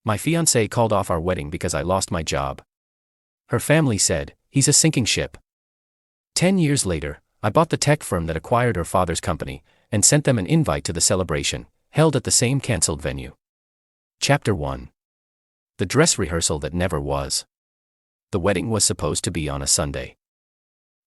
My fiancée called off our wedding because I lost my job. Her family said, "He's a sinking ship." 10 years later, I bought the tech firm that acquired her father's company, and sent them an invite to the celebration, held at the same cancelled venue. Chapter 1. The dress rehearsal that never was. The wedding was supposed to be on a Sunday.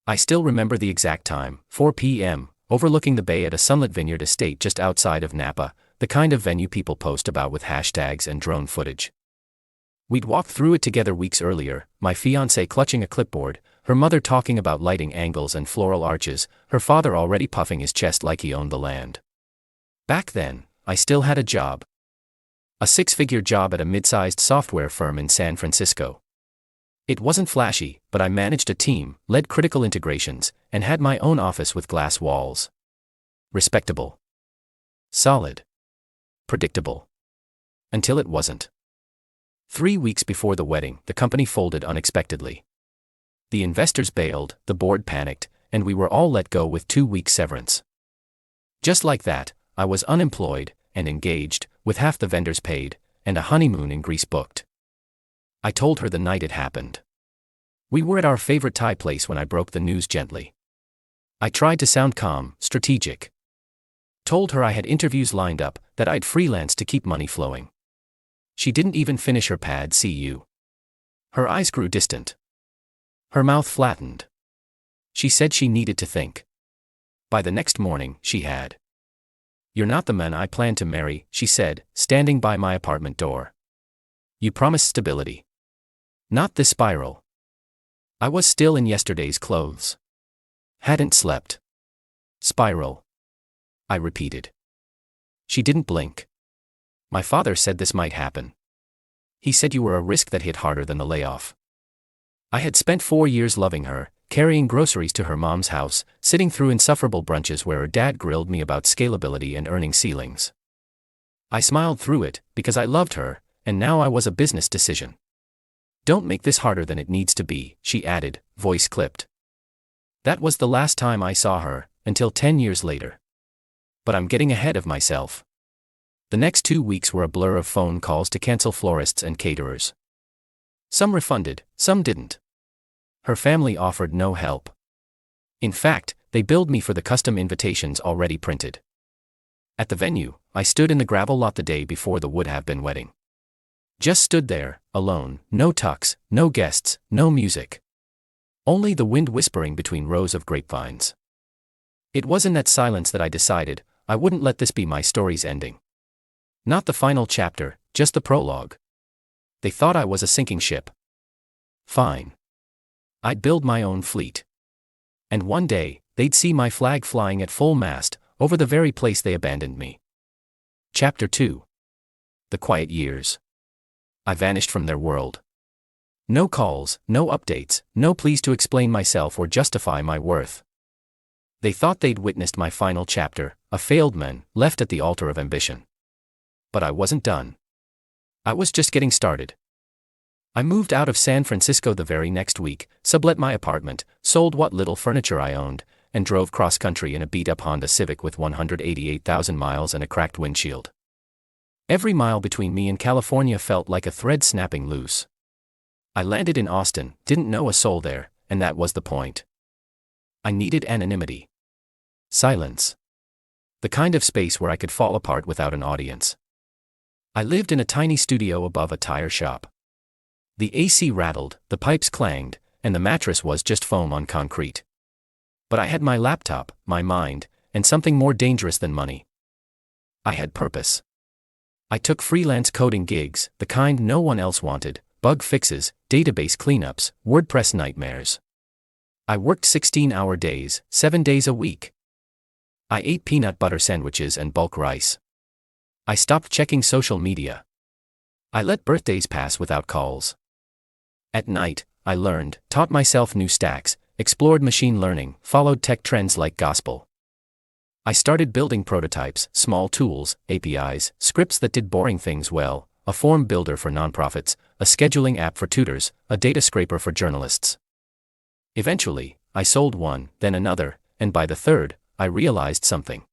I still remember the exact time, 4 p.m., overlooking the bay at a sunlit vineyard estate just outside of Napa, the kind of venue people post about with hashtags and drone footage. We'd walked through it together weeks earlier, my fiancée clutching a clipboard, her mother talking about lighting angles and floral arches, her father already puffing his chest like he owned the land. Back then, I still had a job. A 6-figure job at a mid-sized software firm in San Francisco. It wasn't flashy, but I managed a team, led critical integrations, and had my own office with glass walls. Respectable. Solid. Predictable. Until it wasn't. 3 weeks before the wedding, the company folded unexpectedly. The investors bailed, the board panicked, and we were all let go with 2 weeks severance. Just like that, I was unemployed, and engaged, with half the vendors paid, and a honeymoon in Greece booked. I told her the night it happened. We were at our favorite Thai place when I broke the news gently. I tried to sound calm, strategic. Told her I had interviews lined up, that I'd freelance to keep money flowing. She didn't even finish her pad CU. Her eyes grew distant. Her mouth flattened. She said she needed to think. By the next morning, she had. "You're not the man I planned to marry," she said, standing by my apartment door. "You promised stability. Not this spiral." I was still in yesterday's clothes. Hadn't slept. Spiral. I repeated. She didn't blink. "My father said this might happen. He said you were a risk that hit harder than the layoff." I had spent 4 years loving her, carrying groceries to her mom's house, sitting through insufferable brunches where her dad grilled me about scalability and earning ceilings. I smiled through it, because I loved her, and now I was a business decision. "Don't make this harder than it needs to be," she added, voice clipped. That was the last time I saw her, until 10 years later. But I'm getting ahead of myself. The next 2 weeks were a blur of phone calls to cancel florists and caterers. Some refunded, some didn't. Her family offered no help. In fact, they billed me for the custom invitations already printed. At the venue, I stood in the gravel lot the day before the would-have-been wedding. Just stood there, alone, no tux, no guests, no music. Only the wind whispering between rows of grapevines. It was in that silence that I decided, I wouldn't let this be my story's ending. Not the final chapter, just the prologue. They thought I was a sinking ship. Fine. I'd build my own fleet. And one day, they'd see my flag flying at full mast, over the very place they abandoned me. Chapter 2. The quiet years. I vanished from their world. No calls, no updates, no pleas to explain myself or justify my worth. They thought they'd witnessed my final chapter, a failed man, left at the altar of ambition. But I wasn't done. I was just getting started. I moved out of San Francisco the very next week, sublet my apartment, sold what little furniture I owned, and drove cross-country in a beat-up Honda Civic with 188,000 miles and a cracked windshield. Every mile between me and California felt like a thread snapping loose. I landed in Austin, didn't know a soul there, and that was the point. I needed anonymity. Silence. The kind of space where I could fall apart without an audience. I lived in a tiny studio above a tire shop. The AC rattled, the pipes clanged, and the mattress was just foam on concrete. But I had my laptop, my mind, and something more dangerous than money. I had purpose. I took freelance coding gigs, the kind no one else wanted, bug fixes, database cleanups, WordPress nightmares. I worked 16-hour days, 7 days a week. I ate peanut butter sandwiches and bulk rice. I stopped checking social media. I let birthdays pass without calls. At night, I learned, taught myself new stacks, explored machine learning, followed tech trends like gospel. I started building prototypes, small tools, APIs, scripts that did boring things well, a form builder for nonprofits, a scheduling app for tutors, a data scraper for journalists. Eventually, I sold one, then another, and by the third, I realized something.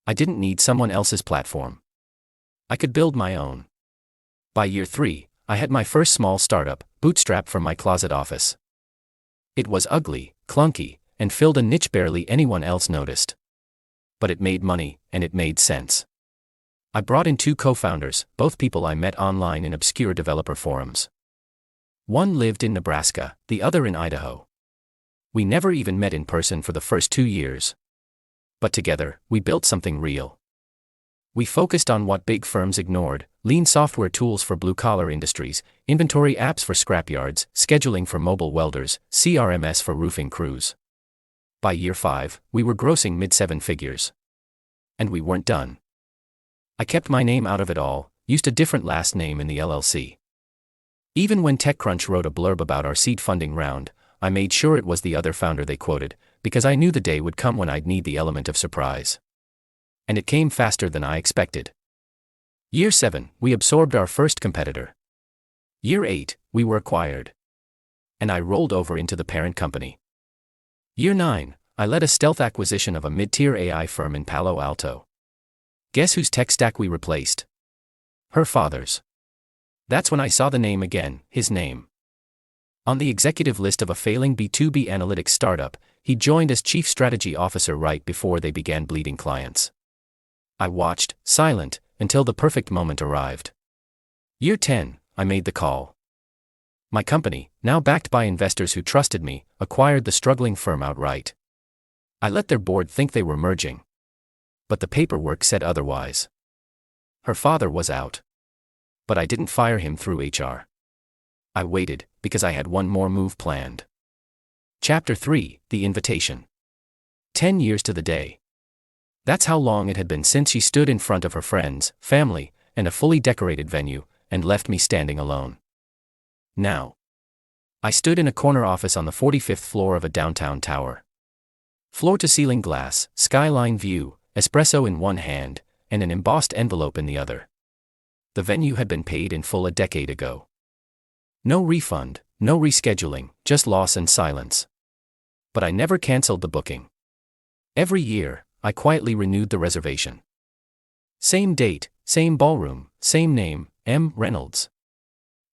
I didn't need someone else's platform. I could build my own. By year 3, I had my first small startup, bootstrapped from my closet office. It was ugly, clunky, and filled a niche barely anyone else noticed. But it made money, and it made sense. I brought in 2 co-founders, both people I met online in obscure developer forums. One lived in Nebraska, the other in Idaho. We never even met in person for the first 2 years. But together, we built something real. We focused on what big firms ignored: lean software tools for blue-collar industries, inventory apps for scrapyards, scheduling for mobile welders, CRMS for roofing crews. By year 5, we were grossing mid-7 figures. And we weren't done. I kept my name out of it all, used a different last name in the LLC. Even when TechCrunch wrote a blurb about our seed funding round, I made sure it was the other founder they quoted, because I knew the day would come when I'd need the element of surprise. And it came faster than I expected. Year 7, we absorbed our first competitor. Year 8, we were acquired. And I rolled over into the parent company. Year 9, I led a stealth acquisition of a mid-tier AI firm in Palo Alto. Guess whose tech stack we replaced? Her father's. That's when I saw the name again, his name. On the executive list of a failing B2B analytics startup, he joined as chief strategy officer right before they began bleeding clients. I watched, silent, until the perfect moment arrived. Year 10, I made the call. My company, now backed by investors who trusted me, acquired the struggling firm outright. I let their board think they were merging. But the paperwork said otherwise. Her father was out. But I didn't fire him through HR. I waited, because I had one more move planned. Chapter 3, The Invitation. 10 years to the day. That's how long it had been since she stood in front of her friends, family, and a fully decorated venue, and left me standing alone. Now. I stood in a corner office on the 45th floor of a downtown tower. Floor-to-ceiling glass, skyline view, espresso in one hand, and an embossed envelope in the other. The venue had been paid in full a decade ago. No refund, no rescheduling, just loss and silence. But I never canceled the booking. Every year, I quietly renewed the reservation. Same date, same ballroom, same name, M. Reynolds.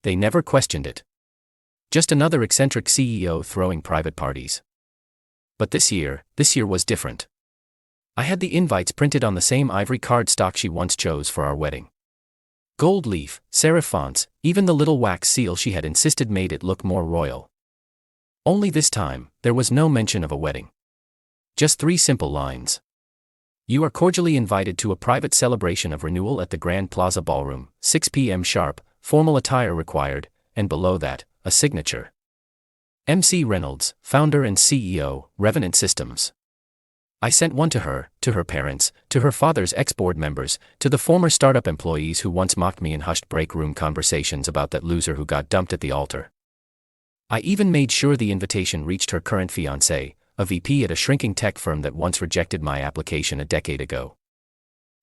They never questioned it. Just another eccentric CEO throwing private parties. But this year was different. I had the invites printed on the same ivory cardstock she once chose for our wedding. Gold leaf, serif fonts, even the little wax seal she had insisted made it look more royal. Only this time, there was no mention of a wedding. Just 3 simple lines. You are cordially invited to a private celebration of renewal at the Grand Plaza Ballroom, 6 p.m. sharp, formal attire required, and below that, a signature. MC Reynolds, founder and CEO, Revenant Systems. I sent one to her parents, to her father's ex-board members, to the former startup employees who once mocked me in hushed break room conversations about that loser who got dumped at the altar. I even made sure the invitation reached her current fiancé, a VP at a shrinking tech firm that once rejected my application a decade ago.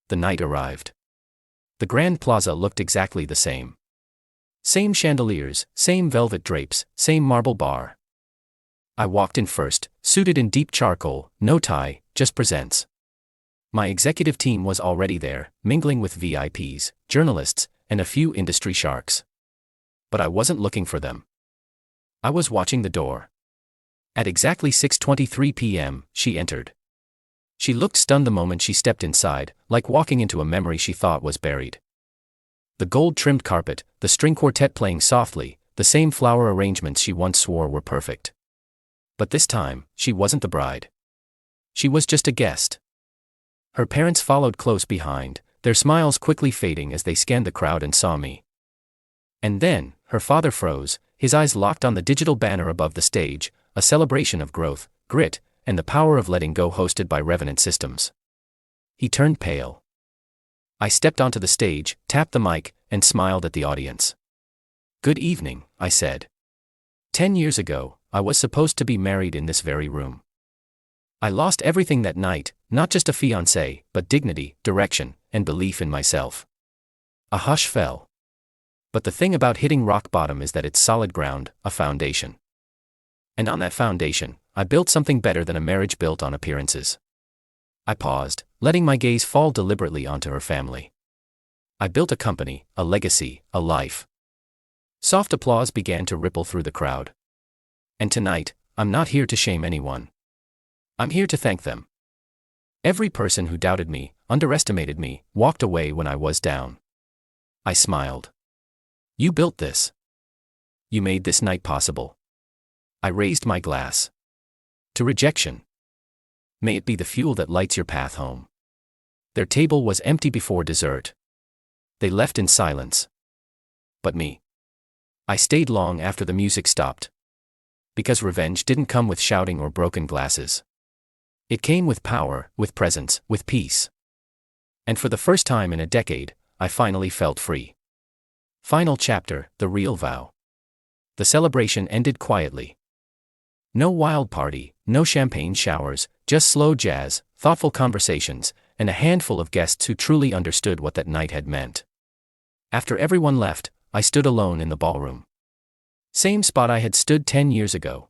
The night arrived. The Grand Plaza looked exactly the same. Same chandeliers, same velvet drapes, same marble bar. I walked in first, suited in deep charcoal, no tie, just presents. My executive team was already there, mingling with VIPs, journalists, and a few industry sharks. But I wasn't looking for them. I was watching the door. At exactly 6:23 p.m., she entered. She looked stunned the moment she stepped inside, like walking into a memory she thought was buried. The gold-trimmed carpet, the string quartet playing softly, the same flower arrangements she once swore were perfect. But this time, she wasn't the bride. She was just a guest. Her parents followed close behind, their smiles quickly fading as they scanned the crowd and saw me. And then, her father froze, his eyes locked on the digital banner above the stage, a celebration of growth, grit, and the power of letting go, hosted by Revenant Systems. He turned pale. I stepped onto the stage, tapped the mic, and smiled at the audience. Good evening, I said. 10 years ago, I was supposed to be married in this very room. I lost everything that night, not just a fiancé, but dignity, direction, and belief in myself. A hush fell. But the thing about hitting rock bottom is that it's solid ground, a foundation. And on that foundation, I built something better than a marriage built on appearances. I paused, letting my gaze fall deliberately onto her family. I built a company, a legacy, a life. Soft applause began to ripple through the crowd. And tonight, I'm not here to shame anyone. I'm here to thank them. Every person who doubted me, underestimated me, walked away when I was down. I smiled. You built this. You made this night possible. I raised my glass. To rejection. May it be the fuel that lights your path home. Their table was empty before dessert. They left in silence. But me. I stayed long after the music stopped. Because revenge didn't come with shouting or broken glasses. It came with power, with presence, with peace. And for the first time in a decade, I finally felt free. Final chapter, the real vow. The celebration ended quietly. No wild party, no champagne showers, just slow jazz, thoughtful conversations, and a handful of guests who truly understood what that night had meant. After everyone left, I stood alone in the ballroom. Same spot I had stood 10 years ago.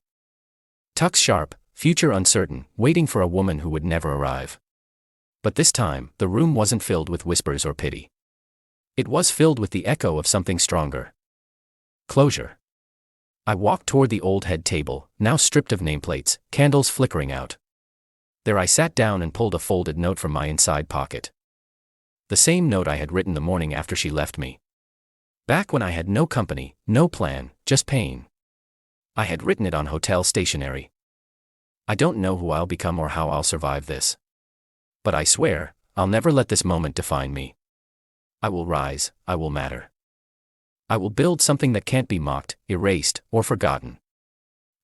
Tux sharp, future uncertain, waiting for a woman who would never arrive. But this time, the room wasn't filled with whispers or pity. It was filled with the echo of something stronger. Closure. I walked toward the old head table, now stripped of nameplates, candles flickering out. There I sat down and pulled a folded note from my inside pocket. The same note I had written the morning after she left me. Back when I had no company, no plan, just pain. I had written it on hotel stationery. I don't know who I'll become or how I'll survive this. But I swear, I'll never let this moment define me. I will rise, I will matter. I will build something that can't be mocked, erased, or forgotten.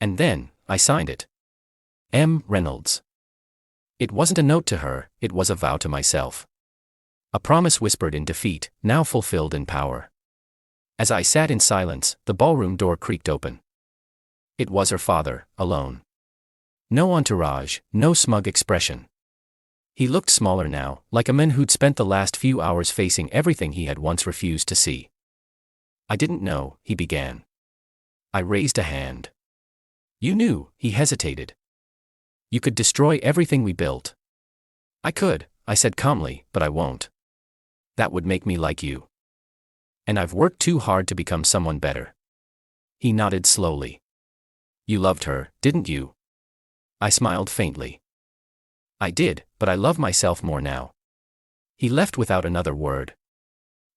And then, I signed it. M. Reynolds. It wasn't a note to her, it was a vow to myself. A promise whispered in defeat, now fulfilled in power. As I sat in silence, the ballroom door creaked open. It was her father, alone. No entourage, no smug expression. He looked smaller now, like a man who'd spent the last few hours facing everything he had once refused to see. I didn't know, he began. I raised a hand. You knew, he hesitated. You could destroy everything we built. I could, I said calmly, but I won't. That would make me like you. And I've worked too hard to become someone better. He nodded slowly. You loved her, didn't you? I smiled faintly. I did, but I love myself more now. He left without another word.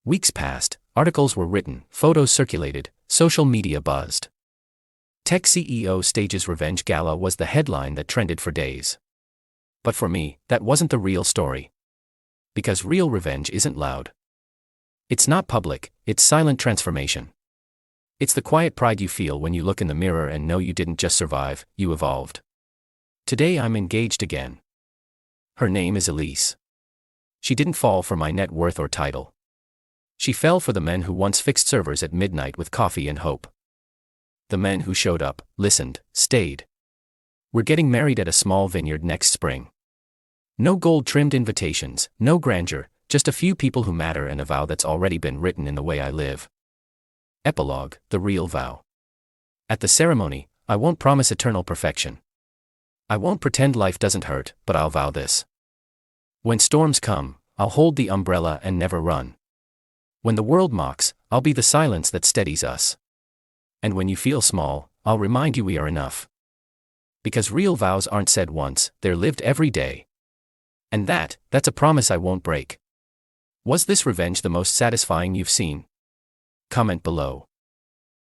Weeks passed, articles were written, photos circulated, social media buzzed. Tech CEO stages revenge gala was the headline that trended for days. But for me, that wasn't the real story. Because real revenge isn't loud. It's not public, it's silent transformation. It's the quiet pride you feel when you look in the mirror and know you didn't just survive, you evolved. Today I'm engaged again. Her name is Elise. She didn't fall for my net worth or title. She fell for the men who once fixed servers at midnight with coffee and hope. The men who showed up, listened, stayed. We're getting married at a small vineyard next spring. No gold-trimmed invitations, no grandeur, just a few people who matter and a vow that's already been written in the way I live. Epilogue, the real vow. At the ceremony, I won't promise eternal perfection. I won't pretend life doesn't hurt, but I'll vow this. When storms come, I'll hold the umbrella and never run. When the world mocks, I'll be the silence that steadies us. And when you feel small, I'll remind you we are enough. Because real vows aren't said once, they're lived every day. And that's a promise I won't break. Was this revenge the most satisfying you've seen? Comment below.